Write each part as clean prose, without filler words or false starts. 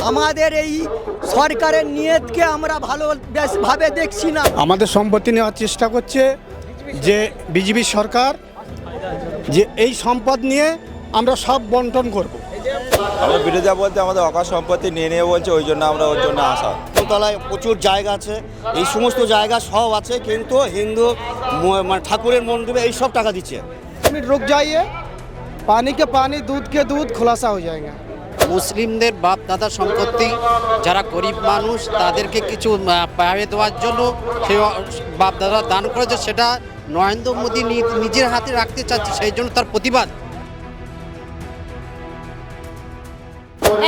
আমাদের এই সরকারের নিয়তকে আমরা ভালোভাবে দেখছি না। আমাদের সম্পত্তি নেওয়ার চেষ্টা করছে যে বিজেপি সরকার, যে এই সম্পদ নিয়ে আমরা সব বন্টন করব। আমরা বিরোধিতা বলতে আমাদের অকাশ সম্পত্তি নিয়ে নিয়ে বলছে, ওই জন্য আমরা ওর জন্য আসা। তলায় প্রচুর জায়গা আছে, এই সমস্ত জায়গা সব আছে, কিন্তু হিন্দু মানে ঠাকুরের মন্দিরে এই সব টাকা দিচ্ছে। रुक जाइए, पानी के पानी दूध के दूध खुलासा हो जाएगा। মুসলিমদের বাপ দাদার সম্পত্তি যারা গরিব মানুষ তাদেরকে কিছু পাইয়ে দেওয়ার জন্য সেই বাপ দাদা দান করেছে, সেটা নরেন্দ্র মোদী নিজের হাতে রাখতে চাচ্ছে, সেই জন্য তার প্রতিবাদ।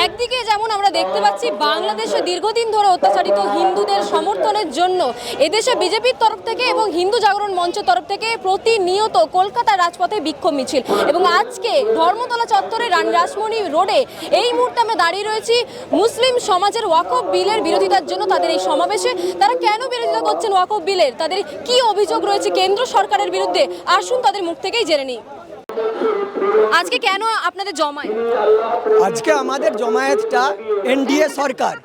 একদিকে যেমন আমরা দেখতে পাচ্ছি বাংলাদেশে দীর্ঘদিন ধরে অত্যাচারিত হিন্দুদের সমর্থনের জন্য এদেশে বিজেপির তরফ থেকে এবং হিন্দু জাগরণ মঞ্চের তরফ থেকে প্রতিনিয়ত কলকাতার রাজপথে বিক্ষোভ মিছিল, এবং আজকে ধর্মতলা চত্বরে রানী রাসমণি রোডে এই মুহূর্তে আমরা দাঁড়িয়ে রয়েছি মুসলিম সমাজের ওয়াকফ বিলের বিরোধিতার জন্য। তাদের এই সমাবেশে তারা কেন বিরোধিতা করছেন ওয়াকফ বিলের, তাদের কি অভিযোগ রয়েছে কেন্দ্র সরকারের বিরুদ্ধে, আসুন তাদের মুখ থেকেই জেনে নিই। আজকে কেন আপনাদের জমায়েত? আজকে আমাদের জমায়েতটা এনডিএ সরকার,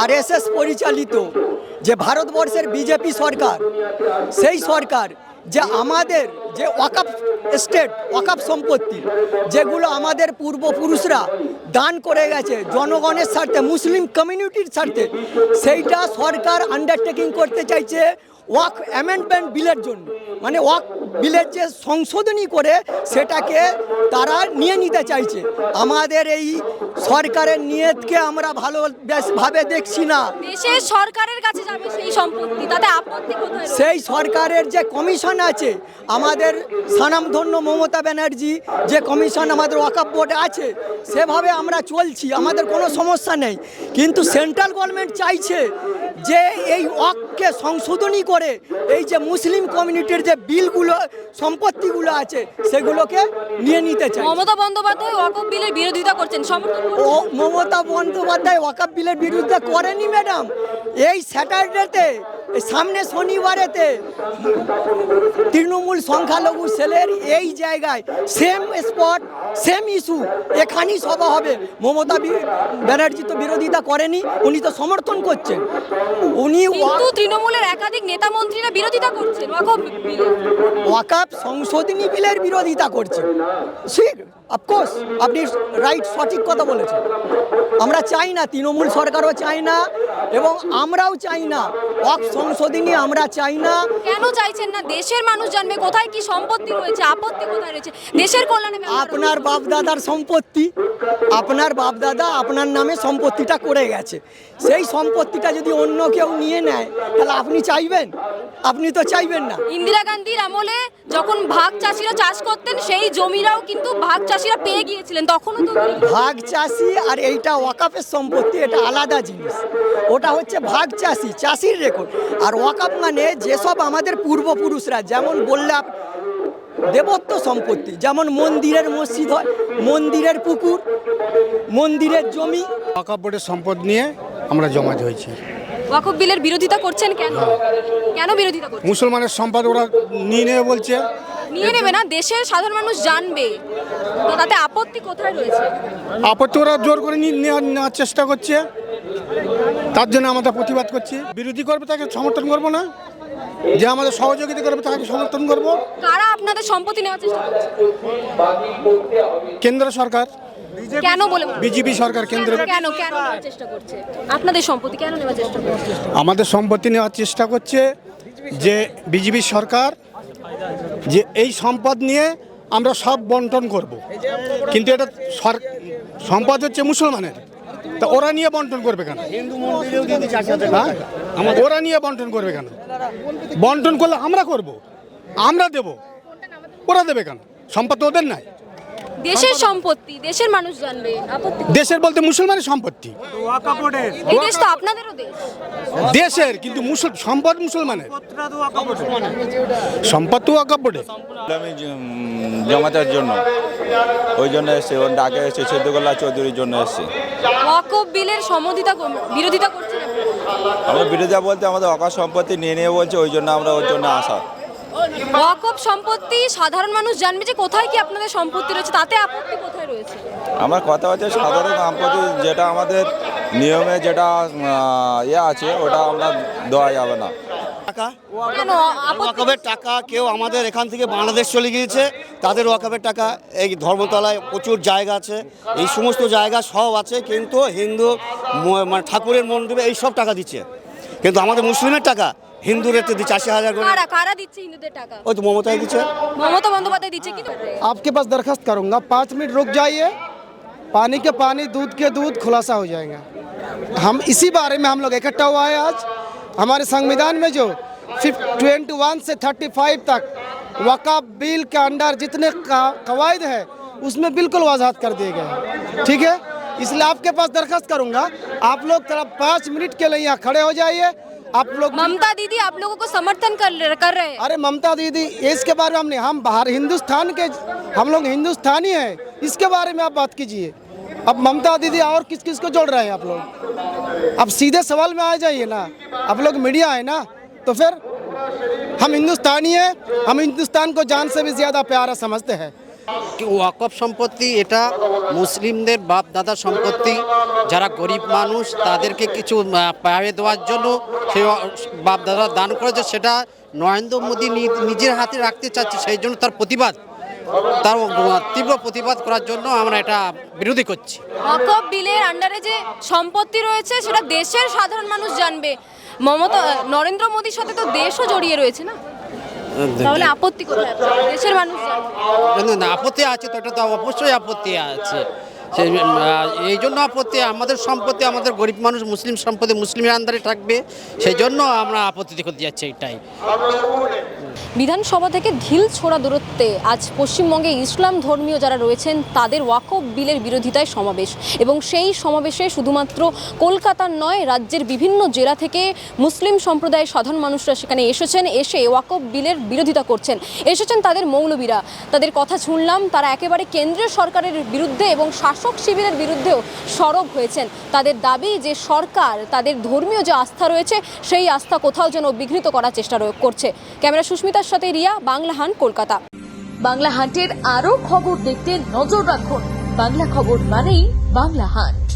আরএসএস পরিচালিত যে ভারতবর্ষের বিজেপি সরকার, সেই সরকার যে আমাদের যে ওয়াকফ স্টেট, ওয়াকফ সম্পত্তি যেগুলো আমাদের পূর্বপুরুষরা দান করে গেছে জনগণের স্বার্থে, মুসলিম কমিউনিটির স্বার্থে, সেইটা সরকার আন্ডারটেকিং করতে চাইছে ওয়াকফ অ্যামেন্ডমেন্ট বিলের জন্য। মানে ওয়াকফ বিলের যে সংশোধনী করে সেটাকে তারা নিয়ে নিতে চাইছে। আমাদের এই সরকারের নিয়তকে আমরা ভালোভাবে দেখছি না। দেশের সরকারের কাছে যাবে সেই সম্পত্তি, তাতে আপত্তি কোথায়? সেই সরকারের যে কমিশন আছে, আমাদের স্বনামধন্য মমতা ব্যানার্জি যে কমিশন আমাদের ওয়াকফ বোর্ডে আছে, সেভাবে আমরা চলছি, আমাদের কোনো সমস্যা নেই। কিন্তু সেন্ট্রাল গভর্নমেন্ট চাইছে যে এই ওয়াকফকে সংশোধনী করে এই যে মুসলিম কমিউনিটির যে বিলগুলো, সম্পত্তিগুলো আছে, সেগুলোকে নিয়ে নিতে চাই। মমতা বন্দ্যোপাধ্যায় ওয়াকফ বিলের বিরোধিতা করছেন, সমর্থন করছেন? ও মমতা বন্দ্যোপাধ্যায় ওয়াকফ বিলের বিরুদ্ধে করেনি ম্যাডাম। এই স্যাটারডেতে, সামনে শনিবারেতে তৃণমূল সংখ্যালঘু সেলের এই জায়গায় সেম স্পট, সেম ইস্যু, এখানেই সভা হবে। মমতা ব্যানার্জি তো বিরোধিতা করেনি, উনি তো সমর্থন করছেন। উনি কিন্তু তৃণমূলের একাধিক নেতা মন্ত্রীরা বিরোধিতা করছেন ওয়াকফ বিলের। ওয়াকফ সংশোধনী বিলের বিরোধিতা করছে। ঠিক, অফকোর্স আপনি রাইট, সঠিক কথা বলেছেন। আমরা চাই না, তৃণমূল সরকারও চাই না এবং আমরাও চাই না ওয়াকফ সংশোধনী, আমরা চাই না। কেন চাইছেন না? দেশের মানুষ জানবে কোথায় কি সম্পত্তি রয়েছে, আপত্তি কোথায় রয়েছে, দেশের কল্যাণে। আপনার বাপ দাদার সম্পত্তি, আপনার বাপ দাদা আপনার নামে সম্পত্তিটা করে গেছে, সেই সম্পত্তিটা যদি অন্য কেউ নিয়ে নেয় তাহলে আপনি চাইবেন? আপনি তো চাইবেন না। ইন্দিরা গান্ধীর আমলে যখন ভাগ চাষিরা চাষ করতেন, সেই জমিরাও কিন্তু ভাগ চাষিরা পেয়ে গিয়েছিলেন, তখনও তো ভাগ চাষি আর এইটা ওয়াকফের সম্পত্তি, এটা আলাদা জিনিস। ওটা হচ্ছে ভাগ চাষি, চাষির রেকর্ড। আর ওয়াকফ মানে যেসব আমাদের পূর্বপুরুষরা, যেমন বললাম দেবত্ব সম্পত্তি, যেমন মন্দিরের মসজিদ হয়, মন্দিরের পুকুর, মন্দিরের জমি। ওয়াকফ বোর্ডের সম্পদ নিয়ে আমরা জমায়েত হয়েছি। ওয়াকফ বিলের বিরোধিতা করছেন কেন? কেন বিরোধিতা করছেন? মুসলমানের সম্পদ ওরা নিয়ে নেবে বলছে। নিয়ে নেবে না, দেশের সাধারণ মানুষ জানবে, তো তাতে আপত্তি কোথায় রয়েছে? আপত্তি ওরা জোর করে নেওয়ার চেষ্টা করছে, তার জন্য আমরা প্রতিবাদ করছি। বিরোধী করবে তাকে সমর্থন করবো না, যে আমাদের সহযোগিতা করবে তাকে সমর্থন করবো। কারা আপনাদের সম্পত্তি নেওয়ার চেষ্টা করছে? কেন্দ্র সরকার, কেন বলে? বিজেপি সরকার কেন্দ্র। কেন নেওয়ার চেষ্টা করছে? আপনাদের সম্পত্তি কেন নেওয়ার চেষ্টা করছে? আমাদের সম্পত্তি নেওয়ার চেষ্টা করছে যে বিজেপি সরকার, যে এই সম্পদ নিয়ে আমরা সব বন্টন করব। কিন্তু এটা সম্পদ হচ্ছে মুসলমানের, তা ওরা নিয়ে বন্টন করবে কেন? হ্যাঁ, ওরা নিয়ে বন্টন করবে কেন? বন্টন করলে আমরা করব, আমরা দেব, ওরা দেবে কেন? সম্পদ ওদের নাই। দেশের সম্পত্তি দেশের মানুষ জানবে, আপত্তি? দেশের বলতে মুসলমানের সম্পত্তি। এই দেশ তো আপনাদেরও দেশ। দেশের, কিন্তু সম্পদ মুসলমানের। সম্পদ তো ওয়াকফ বোর্ডে। আমি জমাতের জন্য, ওই জন্য এসছে, ওর ডাকে এসছে, চৌদ্দগোল্লা চৌধুরীর জন্য এসছে। ওয়াকফ বিলের বিরোধিতা করছেন? আমরা বিরোধিতা বলতে আমাদের অকাশ সম্পত্তি নিয়ে নিয়ে বলছে, ওই জন্য আমরা ওর জন্য আসা। ওয়াকফ সম্পত্তি সাধারণ মানুষ জানবে যে কোথায় কি আপনাদের সম্পত্তি রয়েছে, তাতে আপত্তি কোথায় রয়েছে? আমার কথা হচ্ছে সাধারণ সম্পত্তি যেটা আমাদের নিয়মে যেটা আছে ওটা আমরা দেওয়া যাবে না। টাকা কেন আপত্তি? ওয়াকফের টাকা কেউ আমাদের এখান থেকে বাংলাদেশ চলে গিয়েছে, তাদের ওয়াকফের টাকা এই ধর্মতলায় প্রচুর জায়গা আছে, এই সমস্ত জায়গা সব আছে, কিন্তু হিন্দু মানে ঠাকুরের মন্দিরে এই সব টাকা দিচ্ছে, কিন্তু আমাদের মুসলিমের টাকা হিন্দু রেটে দিচ্ছে 80,000 করে। কারা দিচ্ছে হিন্দুদের টাকা? ওই তো মমতাই দিচ্ছে। মমতা বন্দ্যোপাধ্যায় দিচ্ছে কি? आपके पास दरखास्त करूंगा, 5 मिनट रुक जाइए, पानी के पानी दूध के दूध खुलासा हो जाएगा। हम इसी बारे में हम लोग इकट्ठा हुआ है आज। हमारे संविधान में जो 21 से 35 तक वक़्फ़ बिल के अंडर जितने कवायद है उसमें बिल्कुल वजाहत कर दिए गए हैं, ठीक है। इसलिए आपके पास दरखास्त करूंगा, आप लोग थोड़ा 5 मिनट के लिए यहाँ खड़े हो जाइए। आप लोग ममता दीदी आप लोगों को समर्थन कर रहे हैं। अरे ममता दीदी इसके बारे में हम बाहर हिंदुस्तान के, हम लोग हिंदुस्तानी हैं, इसके बारे में आप बात कीजिए। अब ममता दीदी और किस किस को जोड़ रहे हैं आप लोग? अब सीधे सवाल में आ जाइए ना, आप लोग मीडिया है ना, तो फिर हम हिंदुस्तानी हैं, हम हिंदुस्तान को जान से भी ज़्यादा प्यारा समझते हैं। ওয়াকফ সম্পত্তি এটা মুসলিমদের বাপ দাদা সম্পত্তি, যারা গরিব মানুষ তাদেরকে কিছু পাইয়ে দেওয়ার জন্য সেই বাপ দাদা দান করেছে, সেটা নরেন্দ্র মোদী নিজের হাতে রাখতে চাচ্ছে, সেই জন্য তার তীব্র প্রতিবাদ করার জন্য আমরা এটা বিরোধী করছি। ওয়াকফ বিলের আন্ডারে যে সম্পত্তি রয়েছে সেটা দেশের সাধারণ মানুষ জানবে। নরেন্দ্র মোদীর সাথে তো দেশও জড়িয়ে রয়েছে না, তাহলে আপত্তি কোথায়? দেশের মানুষ জানবে। না, আপত্তি আছে তো, এটা তো অবশ্যই আপত্তি আছে। এই জন্য আপত্তি, আমাদের সম্পত্তি আমাদের গরিব মানুষ মুসলিম সম্পত্তি মুসলিমের আন্ডারে থাকবে, সেই জন্য আমরা আপত্তি করতে যাচ্ছি এটাই। বিধানসভা থেকে ঢিল ছোড়া দূরত্বে আজ পশ্চিমবঙ্গে ইসলাম ধর্মীয় যারা রয়েছেন তাদের ওয়াকফ বিলের বিরোধিতায় সমাবেশ, এবং সেই সমাবেশে শুধুমাত্র কলকাতার নয় রাজ্যের বিভিন্ন জেলা থেকে মুসলিম সম্প্রদায়ের সাধারণ মানুষরা সেখানে এসেছেন, এসে ওয়াকফ বিলের বিরোধিতা করছেন। এসেছেন তাদের মৌলবীরা, তাদের কথা শুনলাম, তারা একেবারে কেন্দ্রীয় সরকারের বিরুদ্ধে এবং শাসক শিবিরের বিরুদ্ধেও সরব হয়েছেন। তাদের দাবি যে সরকার তাদের ধর্মীয় যে আস্থা রয়েছে সেই আস্থা কোথাও যেন বিঘ্নিত করার চেষ্টা করছে। ক্যামেরা সুস্মিতার সাথে রিয়া, বাংলা হান্ট, কলকাতা। বাংলা হান্টের আরও খবর দেখতে নজর রাখুন। বাংলা খবর মানেই বাংলা হান্ট।